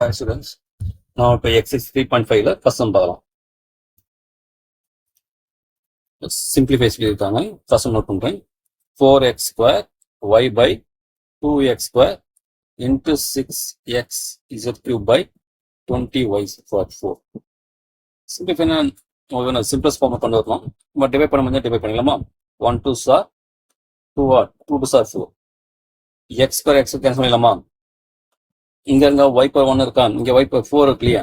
Hi students, now இப்போ exercise 3.5ல first sum பார்க்கலாம். simplify சொல்லியிருக்காங்க. first sum note பண்றேன். 4x square y by 2x square into 6x z cube by 20y square 4. simplify நான் simplest form கொண்டு வரலாம். நம்ம divide பண்ண முடிஞ்சா டிவைட் பண்ணிடலாமா? 1 2 சார் 2 ஆர் 2 2 sir 4. x square x cancel பண்ணிடலாமா? இங்க இருங்க y பவர் 1 இருக்கா, இங்க y பவர் 4 இருக்கு இல்லையா,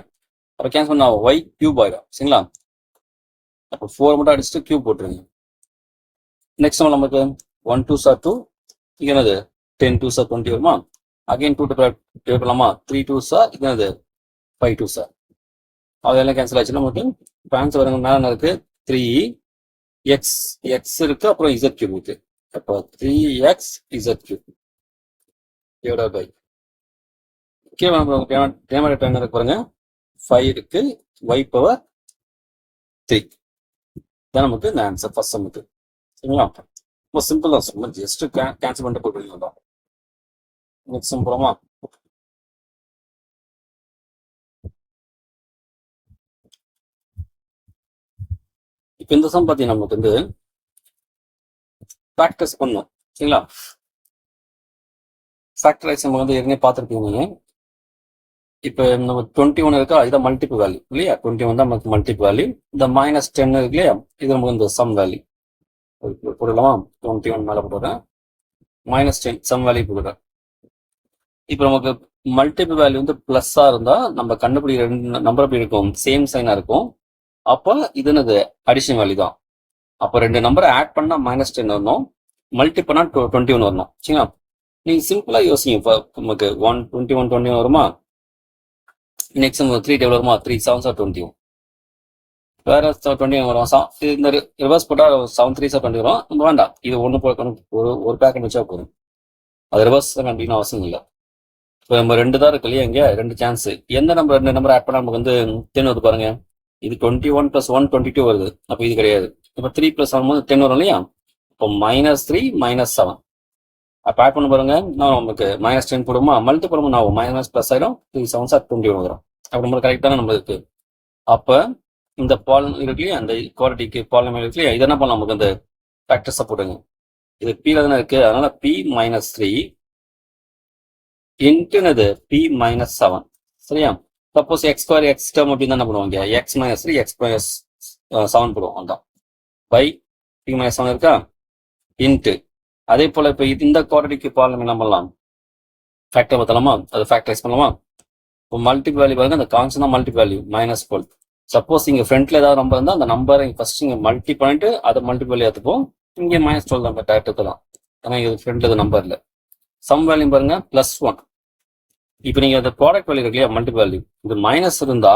அப்ப கேன்சல் பண்ணா y கியூப் ஆயிடும். சரிங்களா? அப்போ 4 மட்டும் அடிச்சுட்டு கியூப் போட்டுருங்க. நெக்ஸ்ட் நமக்கு 1 2 சார் 2, இங்க என்னது 10 2 சார் 20 வருமா? அகைன் 2 டிவைட் பண்ணலாமா? 3 2 சார், இது என்னது 5 2 சார். அதெல்லாம் கேன்சல் ஆச்சு. நமக்கு ஆன்சர் வருங்க மேல இருக்கு 3 x x இருக்கு, அப்புறம் z கியூப் இருக்கு. அப்போ 3x z cube divided by பாருங்க 5 இருக்கு, y பவர் 3 தான் நமக்கு இந்த ஆன்சர் ஃபர்ஸ்ட் சம்முக்கு. சரிங்களா? ரொம்ப சிம்பிள் தான், சும்மா ஜஸ்ட் கேன்சல் பண்ணிட்டு போட்டுருக்கீங்க. நெக்ஸ்ட் சம் போலாமா? இப்போ இந்த சம் பார்த்தீங்கன்னா நமக்கு வந்து ஃபேக்டர்ஸ் பண்ணும். சரிங்களா? ஃபேக்டரைஸ் நம்ம வந்து ஏற்கனவே பார்த்துருப்பீங்க. இப்போ நம்ம 21 இருக்கா, இதான் மல்டிபிள் வேல்யூ இல்லையா? 21 தான் நமக்கு மல்டிபிள் வேல்யூ. இந்த -10 இருக்கு இல்லையா, இது நமக்கு இந்த சம் வேல்யூ போடலாமா? 21 மேலே போடுறேன், -10 சம் வேல்யூ போடுறேன். இப்போ நமக்கு மல்டிபிள் வேல்யூ வந்து பிளஸ்ஸா இருந்தா நம்ம கண்டுபிடிக்கிற ரெண்டு நம்பர் எப்படி இருக்கும், சேம் சைனா இருக்கும். அப்போ இது என்னது அடிஷன் வேல்யூ தான். அப்போ ரெண்டு நம்பரை ஆட் பண்ணா -10 வரணும், மல்டி பண்ணா 21 வரணும். சரிங்களா? நீங்க சிம்பிளா யோசிங்க. நமக்கு 21 வருமா? நெக்ஸ்ட் 3 டேபிள் வருமா? 3 7 ஆர் 21. வேற 21 வரும். இந்த ரிவர்ஸ் போட்டா 7 3 ஆர் 20 வரும். நம்ம வேண்டாம், இது ஒன்று ஒரு பேக்கெட் வச்சா போதும். அது ரிவர்ஸ் கண்டிப்பாக அவசியம் இல்லை. இப்போ நம்ம 2 தான் இருக்கு இல்லையா, இங்கே 2 சான்ஸ். எந்த நம்பர் 2 நம்பர் ஆட் பண்ணா நமக்கு வந்து 10 வருது பாருங்க. இது 21 + 1 22 வருது. அப்போ இது கிடையாது. இப்போ 3 + 7 போது 10 வரும் இல்லையா? இப்போ -3 -7. அப்போ ஆட் பண்ண பாருங்க, நான் நமக்கு -10 போடுமா, மல்டி போடுமா, நான் மைனஸ் ஆயிடும். 3 7 ஆர் 21 வரும். அப்போ நம்மளுக்கு கரெக்டான நம்பர் இருக்கு. அப்போ இந்த பாலம் இருக்கு இல்லையா, அந்த குவாலிட்டிக்கு பாலம் இருக்கு இல்லையா, இது என்ன பண்ணலாம், நமக்கு அந்த ஃபேக்டர்ஸை போடுங்க. இது P தானே இருக்கு, அதனால P -3 இன்ட்டுனது P -7. சரியா? Suppose x square x term அப்படின்னு தான் பண்ணுவாங்க, x -3 x + 7 போடுவோம். அதுதான் பை P -7 இருக்கா, இன்ட்டு அதே போல இப்போ இந்த குவாட்ரேட்டிக் பாலினம் என்ன பண்ணலாம், ஃபேக்டர் பார்த்தலாமா, அது ஃபேக்டரைஸ் பண்ணலாமா? இப்போ மல்டிபிள் வேல்யூ பாருங்க, அந்த கான்ஸ்டன்ட் தான் மல்டிபிள் வேல்யூ -12. சப்போஸ் இங்கே ஃப்ரண்ட்ல ஏதாவது நம்பர் இருந்தால் அந்த நம்பரை ஃபர்ஸ்ட் இங்கே மல்டி பண்ணிட்டு அதை மல்டிபிள் வேல்யூ எடுத்துப்போம். இங்கே -12 நம்பர் டேரக்ட் எடுத்துலாம், ஏன்னா இது ஃப்ரண்ட்ல இது நம்பர் இல்லை. சம் வேல்யூ பாருங்க +1. இப்போ நீங்க அந்த ப்ராடக்ட் வேல்யூ இருக்கு இல்லையா, மல்டிபிள் வேல்யூ, இது மைனஸ் இருந்தா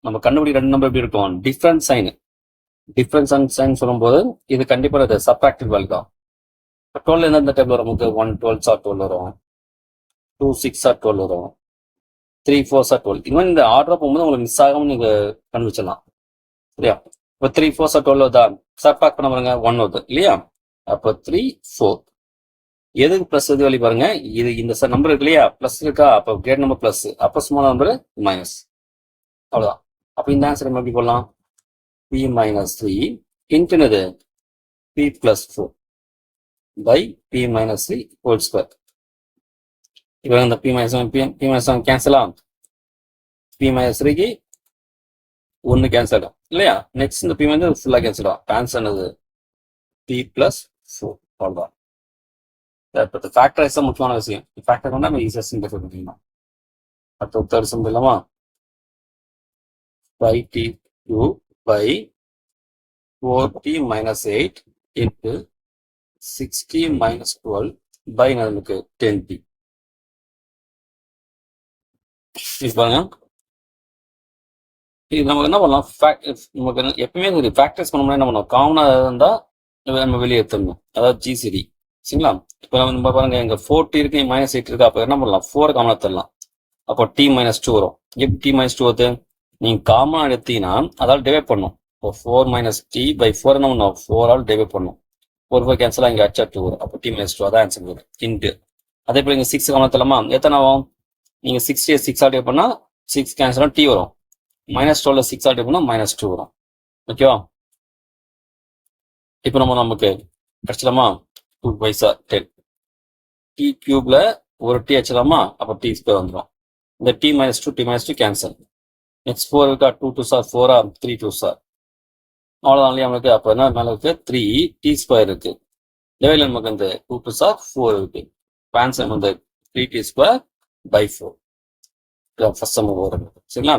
நம்ம கண்டுபிடி ரெண்டு நம்பர் எப்படி இருக்கும், டிஃபரன்ஸ் சைன் சொல்லும்போது இது கண்டிப்பா அது சப்ட்ராக்டிவ் வேல்யூ தான். 12 எந்த டேபிள் வரும், நமக்கு 1 12 ஆர் 12 வரும், 2 6 ஆர் 12 வரும், 3 4 ஆர் 12. இது மாதிரி இந்த ஆர்டர் போகும்போது உங்களுக்கு மிஸ் ஆகாம நீங்க கண்டுபிடிச்சிடலாம். சரியா? இப்போ 3 4 ஆர் 12 வருதா, சப்ட்ராக்ட் பண்ண பாருங்க 1 வருது இல்லையா, அப்போ 3 4. எதுக்கு பிளஸ் இது வேல்யூ பாருங்க, இது இந்த நம்பர் இருக்கு இல்லையா, பிளஸ் இருக்கா, அப்போ கிரேட் நம்பர் பிளஸ், அப்போ ஸ்மால் நம்பர் மைனஸ். அவ்வளவுதான். அப்போ இந்த ஆன்சர் நம்ம எப்படி போடலாம், P -3 இன்ட்டுனது P +4 by P -3 whole square. இப்போ இந்த P -7 கேன்சல் ஆகும், P -3க்கு 1 கேன்சல் ஆகும் இல்லையா. நெக்ஸ்ட் இந்த P வந்து ஃபுல்லா கேன்சல் ஆகும். ஆன்சர் என்னது P +4. அவ்வளவுதான். இப்போ ஃபேக்டரைஸ் தான் முக்கியமான விஷயம். ஃபேக்டர் வந்து நம்ம ஈஸியாக சிம்பிளிஃபை பண்ணிக்கலாம். அடுத்த தேர்ட் சம் இல்லாமா, 5t³ by 4t - 8 into 6t - 12 by நமக்கு 10t. பாருங்க, இது நமக்கு என்ன பண்ணலாம், நமக்கு எப்பவுமே ஒரு ஃபேக்டர்ஸ் பண்ண முடியாது. என்ன பண்ணணும், காமனாக இருந்தால் நம்ம வெளியே எடுத்துடணும், அதாவது GCD. சரிங்களா? இப்போ நம்ம பாருங்க, இங்க 4t இருக்கு, -8 இருக்கு. அப்போ என்ன பண்ணலாம், 4 காமனா எடுத்துடலாம். அப்போ t -2 வரும். எப்படி t -2 வருது, நீங்க காமனா எடுத்தீங்கன்னா அதால் டிவைட் பண்ணும். இப்போ 4 - t by 4 என்ன பண்ணும், 4 ஆல் டிவைட் பண்ணும். 4 4 கேன்சல், இங்கே அச்சா 2 வரும். அப்போ t -2 அதான் ஆன்சர் வரும். இன்ட்டு அதே போல இங்க 6 காமனா எடுத்துலாமா, எத்தனை ஆகும், நீங்க 6 6 ஆல் டிவைட் பண்ணா 6 கேன்சல் டி வரும். -12 6 ஆட் பண்ணால் -2 வரும். ஓகேவா? இப்போ நமக்கு கிடைச்சிடலாமா? 2 5 10. டி கியூப்ல ஒரு டி வச்சிடலாமா? அப்போ டி ஸ்கொயர் வந்துடும். இந்த டி -2 டி -2 கேன்சல். நெக்ஸ்ட் 4 இருக்கா? 2 2 சார் 4 3 2 சார். அவ்வளோதான் இல்லையா நமக்கு? அப்போ என்ன மேலே இருக்கு? 3 டி ஸ்கொயர் இருக்கு. டிவைடில் நமக்கு இந்த 2 2 சார் 4 இருக்கு. ஆன்சர் வந்து 3 d square by 4. First sum வரும். சரிங்களா?